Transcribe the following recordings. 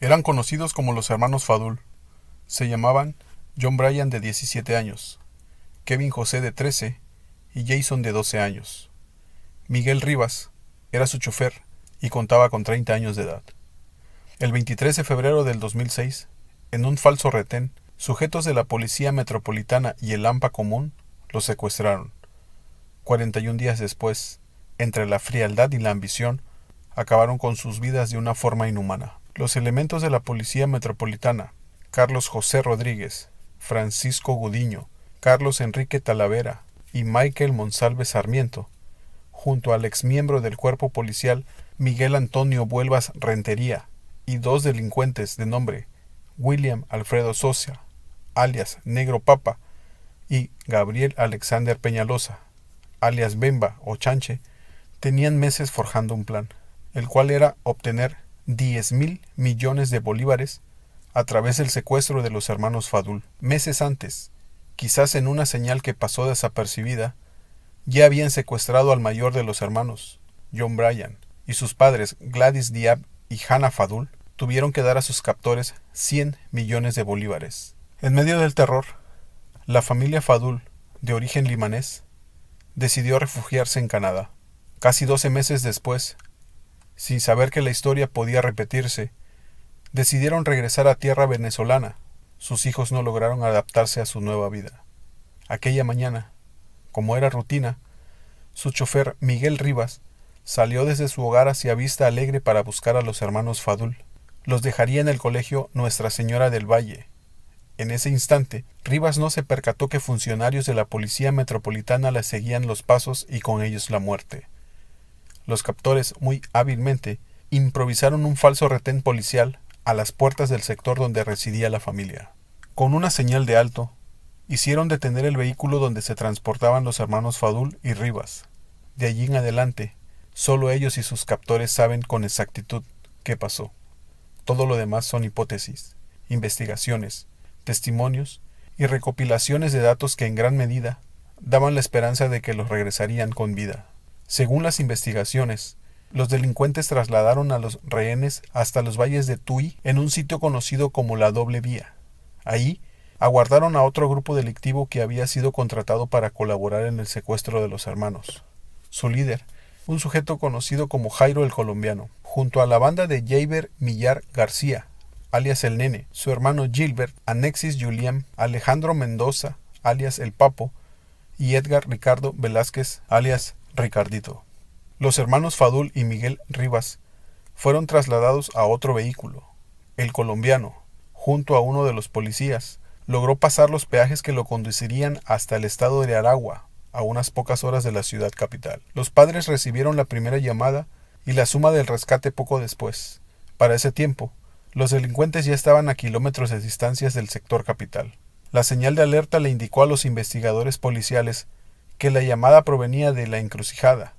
Eran conocidos como los hermanos Fadul. Se llamaban John Bryan, de 17 años, Kevin José, de 13, y Jason, de 12 años. Miguel Rivas era su chofer y contaba con 30 años de edad. El 23 de febrero del 2006, en un falso retén, sujetos de la Policía Metropolitana y el AMPA Común los secuestraron. 41 días después, entre la frialdad y la ambición, acabaron con sus vidas de una forma inhumana. Los elementos de la Policía Metropolitana, Carlos José Rodríguez, Francisco Gudiño, Carlos Enrique Talavera y Michael Monsalve Sarmiento, junto al exmiembro del cuerpo policial Miguel Antonio Vuelvas Rentería y dos delincuentes de nombre William Alfredo Sosa, alias Negro Papa, y Gabriel Alexander Peñalosa, alias Bemba o Chanche, tenían meses forjando un plan, el cual era obtener 10.000 millones de bolívares a través del secuestro de los hermanos Fadul. Meses antes, quizás en una señal que pasó desapercibida, ya habían secuestrado al mayor de los hermanos, John Bryan, y sus padres Gladys Diab y Hannah Fadul tuvieron que dar a sus captores 100 millones de bolívares. En medio del terror, la familia Fadul, de origen libanés, decidió refugiarse en Canadá. Casi 12 meses después, sin saber que la historia podía repetirse, decidieron regresar a tierra venezolana. Sus hijos no lograron adaptarse a su nueva vida. Aquella mañana, como era rutina, su chofer Miguel Rivas salió desde su hogar hacia Vista Alegre para buscar a los hermanos Fadul. Los dejaría en el colegio Nuestra Señora del Valle. En ese instante, Rivas no se percató que funcionarios de la Policía Metropolitana le seguían los pasos y con ellos la muerte. Los captores, muy hábilmente, improvisaron un falso retén policial a las puertas del sector donde residía la familia. Con una señal de alto, hicieron detener el vehículo donde se transportaban los hermanos Fadul y Rivas. De allí en adelante, solo ellos y sus captores saben con exactitud qué pasó. Todo lo demás son hipótesis, investigaciones, testimonios y recopilaciones de datos que en gran medida daban la esperanza de que los regresarían con vida. Según las investigaciones, los delincuentes trasladaron a los rehenes hasta los valles de Tuy en un sitio conocido como la Doble Vía. Ahí aguardaron a otro grupo delictivo que había sido contratado para colaborar en el secuestro de los hermanos. Su líder, un sujeto conocido como Jairo el Colombiano, junto a la banda de Javier Millar García, alias El Nene, su hermano Gilbert, Anexis Julián, Alejandro Mendoza, alias El Papo, y Edgar Ricardo Velázquez, alias Ricardito. Los hermanos Fadul y Miguel Rivas fueron trasladados a otro vehículo. El colombiano, junto a uno de los policías, logró pasar los peajes que lo conducirían hasta el estado de Aragua, a unas pocas horas de la ciudad capital. Los padres recibieron la primera llamada y la suma del rescate poco después. Para ese tiempo, los delincuentes ya estaban a kilómetros de distancias del sector capital. La señal de alerta le indicó a los investigadores policiales que la llamada provenía de La Encrucijada,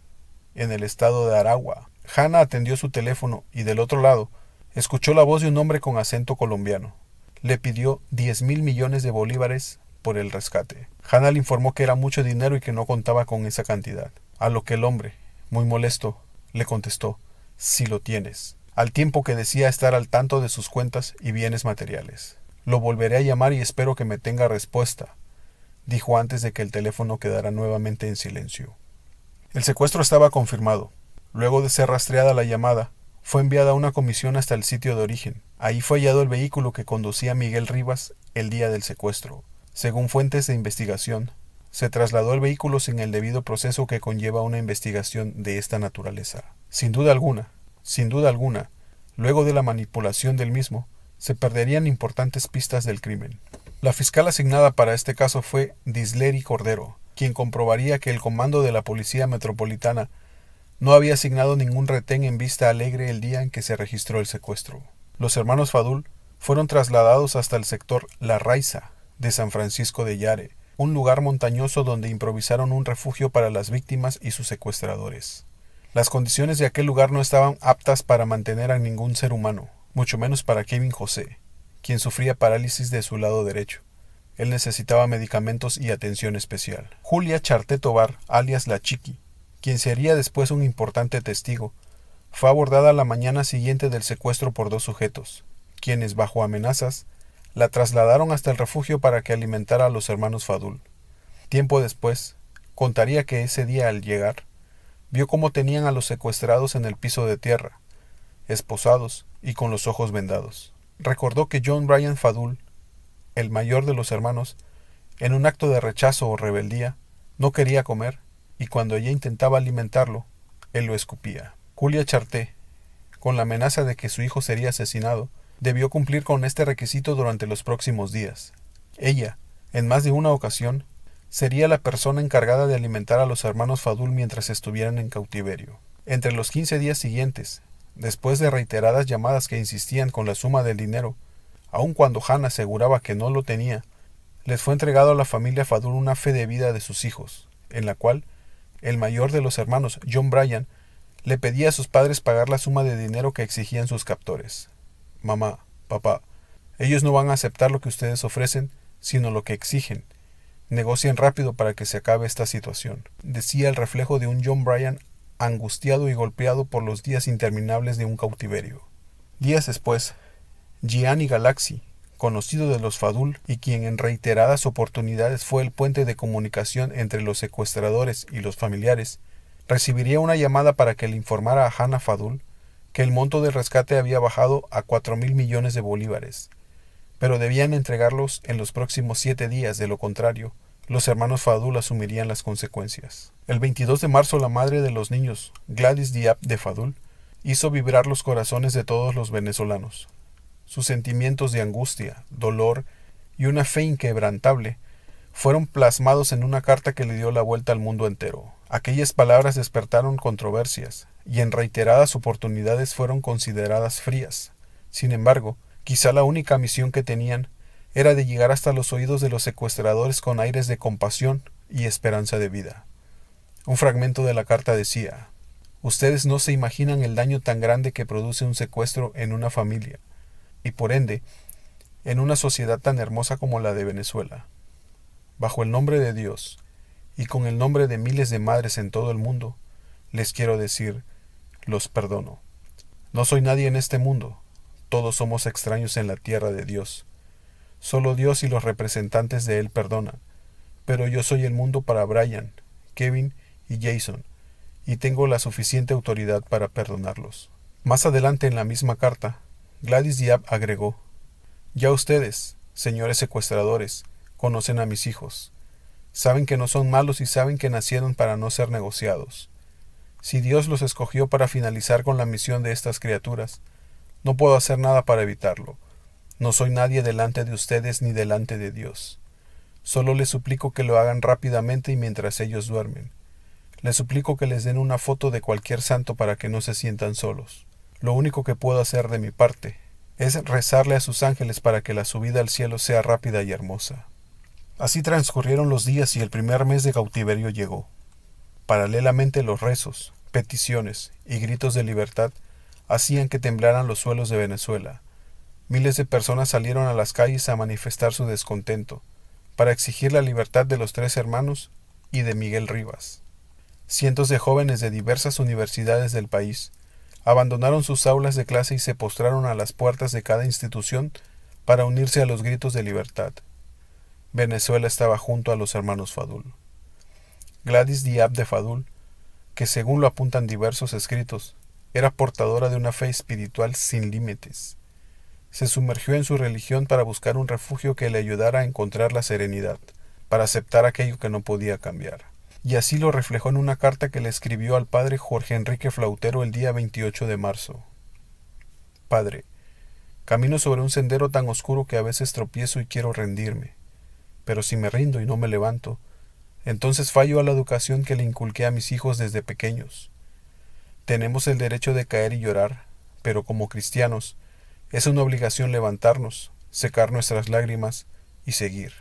en el estado de Aragua. Hannah atendió su teléfono y del otro lado escuchó la voz de un hombre con acento colombiano. Le pidió 10.000 millones de bolívares por el rescate. Hannah le informó que era mucho dinero y que no contaba con esa cantidad, a lo que el hombre, muy molesto, le contestó: «Si lo tienes», al tiempo que decía estar al tanto de sus cuentas y bienes materiales. «Lo volveré a llamar y espero que me tenga respuesta», dijo antes de que el teléfono quedara nuevamente en silencio. El secuestro estaba confirmado. Luego de ser rastreada la llamada, fue enviada una comisión hasta el sitio de origen. Ahí fue hallado el vehículo que conducía Miguel Rivas el día del secuestro. Según fuentes de investigación, se trasladó el vehículo sin el debido proceso que conlleva una investigación de esta naturaleza. Sin duda alguna, luego de la manipulación del mismo, se perderían importantes pistas del crimen. La fiscal asignada para este caso fue Disleri Cordero, quien comprobaría que el comando de la Policía Metropolitana no había asignado ningún retén en Vista Alegre el día en que se registró el secuestro. Los hermanos Fadul fueron trasladados hasta el sector La Raiza de San Francisco de Yare, un lugar montañoso donde improvisaron un refugio para las víctimas y sus secuestradores. Las condiciones de aquel lugar no estaban aptas para mantener a ningún ser humano, mucho menos para Kevin José, quien sufría parálisis de su lado derecho. Él necesitaba medicamentos y atención especial. Julia Charté Tobar, alias La Chiqui, quien sería después un importante testigo, fue abordada la mañana siguiente del secuestro por dos sujetos, quienes, bajo amenazas, la trasladaron hasta el refugio para que alimentara a los hermanos Fadul. Tiempo después, contaría que ese día al llegar, vio cómo tenían a los secuestrados en el piso de tierra, esposados y con los ojos vendados. Recordó que John Brian Fadul, el mayor de los hermanos, en un acto de rechazo o rebeldía, no quería comer, y cuando ella intentaba alimentarlo, él lo escupía. Julia Charté, con la amenaza de que su hijo sería asesinado, debió cumplir con este requisito durante los próximos días. Ella, en más de una ocasión, sería la persona encargada de alimentar a los hermanos Fadul mientras estuvieran en cautiverio. Entre los 15 días siguientes, después de reiteradas llamadas que insistían con la suma del dinero, aun cuando Hannah aseguraba que no lo tenía, les fue entregado a la familia Fadul una fe de vida de sus hijos, en la cual el mayor de los hermanos, John Brian, le pedía a sus padres pagar la suma de dinero que exigían sus captores. Mamá, papá, ellos no van a aceptar lo que ustedes ofrecen, sino lo que exigen. Negocien rápido para que se acabe esta situación, decía el reflejo de un John Brian angustiado y golpeado por los días interminables de un cautiverio. Días después, Gianni Galaxy, conocido de los Fadul y quien en reiteradas oportunidades fue el puente de comunicación entre los secuestradores y los familiares, recibiría una llamada para que le informara a Hannah Fadul que el monto del rescate había bajado a 4.000 millones de bolívares, pero debían entregarlos en los próximos 7 días, de lo contrario, los hermanos Fadul asumirían las consecuencias. El 22 de marzo la madre de los niños, Gladys Diab de Fadul, hizo vibrar los corazones de todos los venezolanos. Sus sentimientos de angustia, dolor y una fe inquebrantable fueron plasmados en una carta que le dio la vuelta al mundo entero. Aquellas palabras despertaron controversias y en reiteradas oportunidades fueron consideradas frías. Sin embargo, quizá la única misión que tenían era de llegar hasta los oídos de los secuestradores con aires de compasión y esperanza de vida. Un fragmento de la carta decía: «Ustedes no se imaginan el daño tan grande que produce un secuestro en una familia, y por ende, en una sociedad tan hermosa como la de Venezuela. Bajo el nombre de Dios, y con el nombre de miles de madres en todo el mundo, les quiero decir, los perdono. No soy nadie en este mundo, todos somos extraños en la tierra de Dios. Solo Dios y los representantes de Él perdonan, pero yo soy el mundo para Brian, Kevin y Jason, y tengo la suficiente autoridad para perdonarlos». Más adelante en la misma carta, Gladys Diab agregó: «Ya ustedes, señores secuestradores, conocen a mis hijos. Saben que no son malos y saben que nacieron para no ser negociados. Si Dios los escogió para finalizar con la misión de estas criaturas, no puedo hacer nada para evitarlo. No soy nadie delante de ustedes ni delante de Dios. Solo les suplico que lo hagan rápidamente y mientras ellos duermen. Les suplico que les den una foto de cualquier santo para que no se sientan solos. Lo único que puedo hacer de mi parte es rezarle a sus ángeles para que la subida al cielo sea rápida y hermosa». Así transcurrieron los días y el primer mes de cautiverio llegó. Paralelamente los rezos, peticiones y gritos de libertad hacían que temblaran los suelos de Venezuela. Miles de personas salieron a las calles a manifestar su descontento, para exigir la libertad de los 3 hermanos y de Miguel Rivas. Cientos de jóvenes de diversas universidades del país abandonaron sus aulas de clase y se postraron a las puertas de cada institución para unirse a los gritos de libertad. Venezuela estaba junto a los hermanos Fadul. Gladys Diab de Fadul, que según lo apuntan diversos escritos, era portadora de una fe espiritual sin límites. Se sumergió en su religión para buscar un refugio que le ayudara a encontrar la serenidad, para aceptar aquello que no podía cambiar. Y así lo reflejó en una carta que le escribió al padre Jorge Enrique Flautero el día 28 de marzo. «Padre, camino sobre un sendero tan oscuro que a veces tropiezo y quiero rendirme. Pero si me rindo y no me levanto, entonces fallo a la educación que le inculqué a mis hijos desde pequeños. Tenemos el derecho de caer y llorar, pero como cristianos, es una obligación levantarnos, secar nuestras lágrimas y seguir».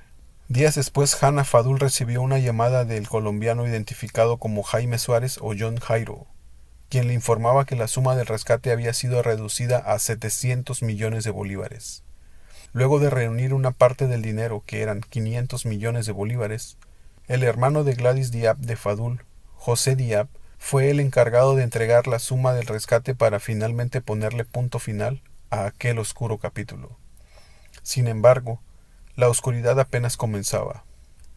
Días después, Hannah Fadul recibió una llamada del colombiano identificado como Jaime Suárez o John Jairo, quien le informaba que la suma del rescate había sido reducida a 700 millones de bolívares. Luego de reunir una parte del dinero, que eran 500 millones de bolívares, el hermano de Gladys Diab de Fadul, José Diab, fue el encargado de entregar la suma del rescate para finalmente ponerle punto final a aquel oscuro capítulo. Sin embargo, la oscuridad apenas comenzaba.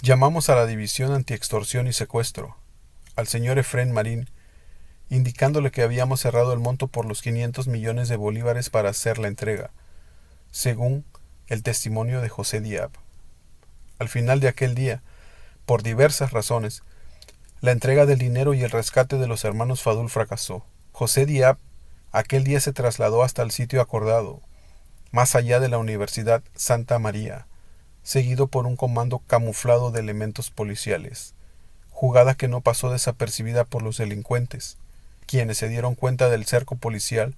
Llamamos a la División Antiextorsión y Secuestro, al señor Efrén Marín, indicándole que habíamos cerrado el monto por los 500 millones de bolívares para hacer la entrega, según el testimonio de José Diab. Al final de aquel día, por diversas razones, la entrega del dinero y el rescate de los hermanos Fadul fracasó. José Diab aquel día se trasladó hasta el sitio acordado, más allá de la Universidad Santa María, seguido por un comando camuflado de elementos policiales, jugada que no pasó desapercibida por los delincuentes, quienes se dieron cuenta del cerco policial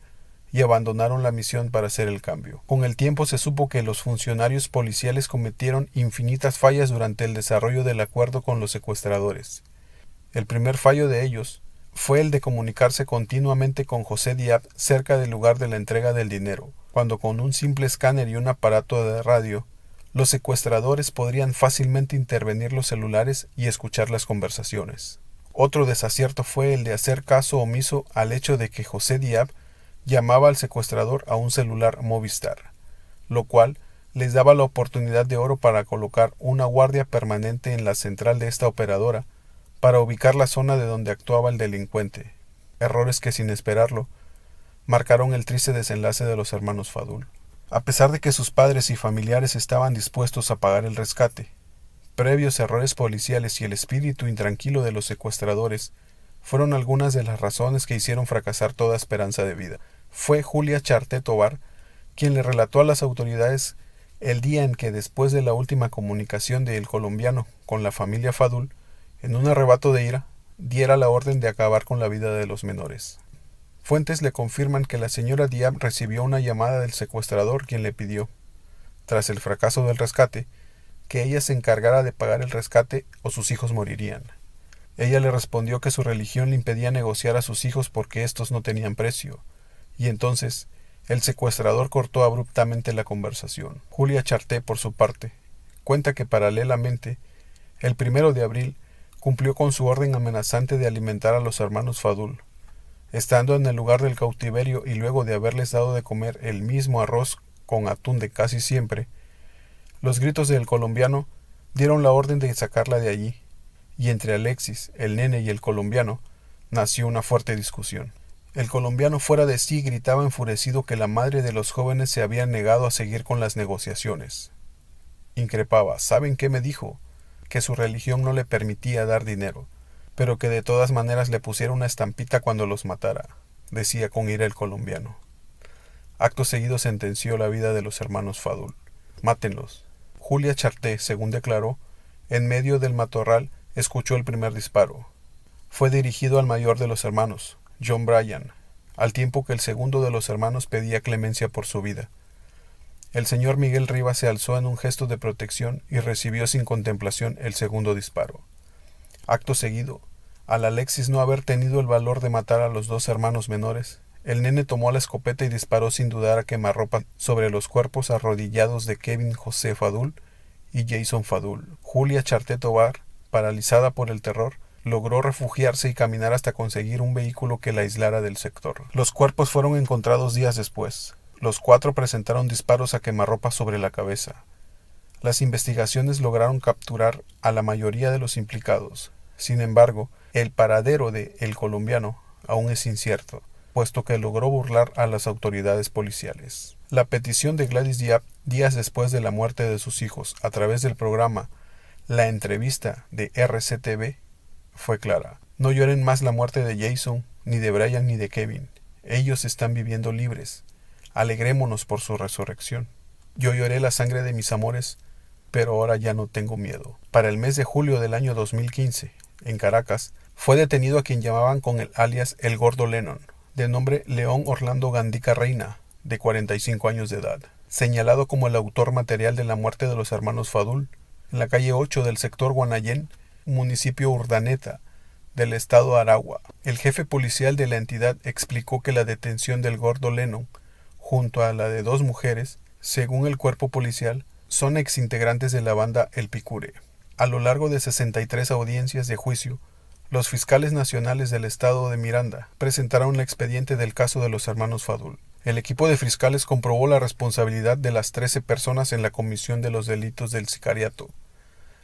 y abandonaron la misión para hacer el cambio. Con el tiempo se supo que los funcionarios policiales cometieron infinitas fallas durante el desarrollo del acuerdo con los secuestradores. El primer fallo de ellos fue el de comunicarse continuamente con José Diab cerca del lugar de la entrega del dinero, cuando con un simple escáner y un aparato de radio, los secuestradores podrían fácilmente intervenir los celulares y escuchar las conversaciones. Otro desacierto fue el de hacer caso omiso al hecho de que José Diab llamaba al secuestrador a un celular Movistar, lo cual les daba la oportunidad de oro para colocar una guardia permanente en la central de esta operadora para ubicar la zona de donde actuaba el delincuente, errores que sin esperarlo marcaron el triste desenlace de los hermanos Fadul. A pesar de que sus padres y familiares estaban dispuestos a pagar el rescate, previos errores policiales y el espíritu intranquilo de los secuestradores fueron algunas de las razones que hicieron fracasar toda esperanza de vida. Fue Julia Charté Tobar quien le relató a las autoridades el día en que, después de la última comunicación del colombiano con la familia Fadul, en un arrebato de ira, diera la orden de acabar con la vida de los menores. Fuentes le confirman que la señora Diab recibió una llamada del secuestrador, quien le pidió, tras el fracaso del rescate, que ella se encargara de pagar el rescate o sus hijos morirían. Ella le respondió que su religión le impedía negociar a sus hijos porque estos no tenían precio, y entonces el secuestrador cortó abruptamente la conversación. Julia Charté, por su parte, cuenta que paralelamente, el 1 de abril, cumplió con su orden amenazante de alimentar a los hermanos Fadul. Estando en el lugar del cautiverio y luego de haberles dado de comer el mismo arroz con atún de casi siempre, los gritos del colombiano dieron la orden de sacarla de allí, y entre Alexis, el nene y el colombiano, nació una fuerte discusión. El colombiano, fuera de sí, gritaba enfurecido que la madre de los jóvenes se había negado a seguir con las negociaciones. Increpaba: ¿saben qué me dijo? Que su religión no le permitía dar dinero, pero que de todas maneras le pusiera una estampita cuando los matara, decía con ira el colombiano. Acto seguido sentenció la vida de los hermanos Fadul. Mátenlos. Julia Charté, según declaró, en medio del matorral escuchó el primer disparo. Fue dirigido al mayor de los hermanos, John Bryan, al tiempo que el segundo de los hermanos pedía clemencia por su vida. El señor Miguel Rivas se alzó en un gesto de protección y recibió sin contemplación el segundo disparo. Acto seguido, al Alexis no haber tenido el valor de matar a los dos hermanos menores, el nene tomó la escopeta y disparó sin dudar a quemarropa sobre los cuerpos arrodillados de Kevin José Fadul y Jason Fadul. Julia Charté Tobar, paralizada por el terror, logró refugiarse y caminar hasta conseguir un vehículo que la aislara del sector. Los cuerpos fueron encontrados días después. Los 4 presentaron disparos a quemarropa sobre la cabeza. Las investigaciones lograron capturar a la mayoría de los implicados. Sin embargo, el paradero de el colombiano aún es incierto, puesto que logró burlar a las autoridades policiales. La petición de Gladys Diab, días después de la muerte de sus hijos, a través del programa La Entrevista de RCTV, fue clara. No lloren más la muerte de Jason, ni de Brian, ni de Kevin. Ellos están viviendo libres. Alegrémonos por su resurrección. Yo lloré la sangre de mis amores, pero ahora ya no tengo miedo. Para el mes de julio del año 2015, en Caracas, fue detenido a quien llamaban con el alias El Gordo Lennon, de nombre León Orlando Gandica Reina, de 45 años de edad, señalado como el autor material de la muerte de los hermanos Fadul, en la calle 8 del sector Guanayén, municipio Urdaneta, del estado Aragua. El jefe policial de la entidad explicó que la detención del Gordo Lennon, junto a la de 2 mujeres, según el cuerpo policial, son exintegrantes de la banda El Picure. A lo largo de 63 audiencias de juicio, los fiscales nacionales del estado de Miranda presentaron el expediente del caso de los hermanos Fadul. El equipo de fiscales comprobó la responsabilidad de las 13 personas en la comisión de los delitos del sicariato,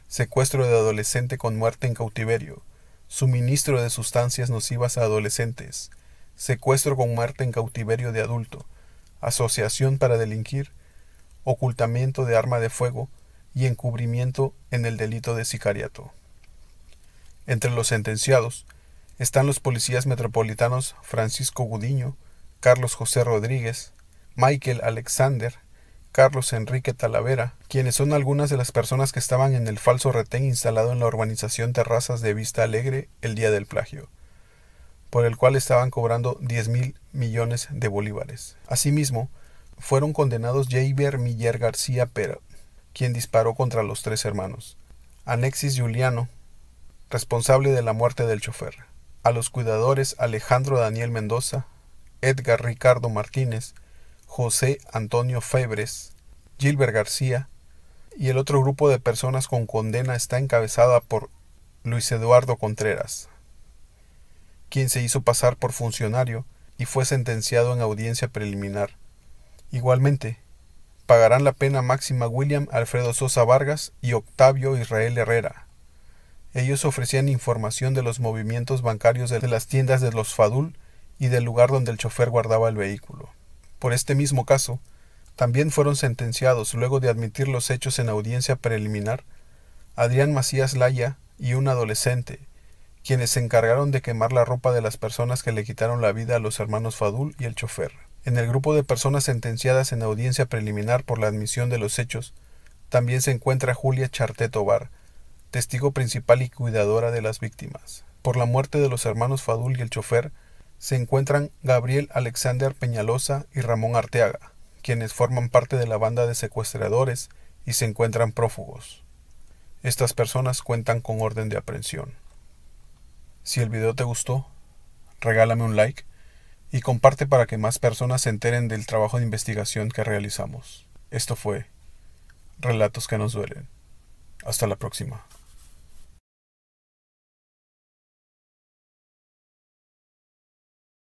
secuestro de adolescente con muerte en cautiverio, suministro de sustancias nocivas a adolescentes, secuestro con muerte en cautiverio de adulto, asociación para delinquir, ocultamiento de arma de fuego y encubrimiento en el delito de sicariato. Entre los sentenciados están los policías metropolitanos Francisco Gudiño, Carlos José Rodríguez, Michael Alexander, Carlos Enrique Talavera, quienes son algunas de las personas que estaban en el falso retén instalado en la urbanización Terrazas de Vista Alegre el día del plagio, por el cual estaban cobrando 10.000 millones de bolívares. Asimismo, fueron condenados Javier Miller García Pera, quien disparó contra los 3 hermanos, Alexis Juliano, responsable de la muerte del chofer, a los cuidadores Alejandro Daniel Mendoza, Edgar Ricardo Martínez, José Antonio Febres, Gilbert García, y el otro grupo de personas con condena está encabezada por Luis Eduardo Contreras, quien se hizo pasar por funcionario y fue sentenciado en audiencia preliminar. Igualmente, pagarán la pena máxima William Alfredo Sosa Vargas y Octavio Israel Herrera. Ellos ofrecían información de los movimientos bancarios de las tiendas de los Fadul y del lugar donde el chofer guardaba el vehículo. Por este mismo caso, también fueron sentenciados, luego de admitir los hechos en audiencia preliminar, Adrián Macías Laya y un adolescente, quienes se encargaron de quemar la ropa de las personas que le quitaron la vida a los hermanos Fadul y el chofer. En el grupo de personas sentenciadas en audiencia preliminar por la admisión de los hechos, también se encuentra Julia Charté Tobar, testigo principal y cuidadora de las víctimas. Por la muerte de los hermanos Fadul y el chofer, se encuentran Gabriel Alexander Peñalosa y Ramón Arteaga, quienes forman parte de la banda de secuestradores y se encuentran prófugos. Estas personas cuentan con orden de aprehensión. Si el video te gustó, regálame un like y comparte para que más personas se enteren del trabajo de investigación que realizamos. Esto fue Relatos que nos duelen. Hasta la próxima.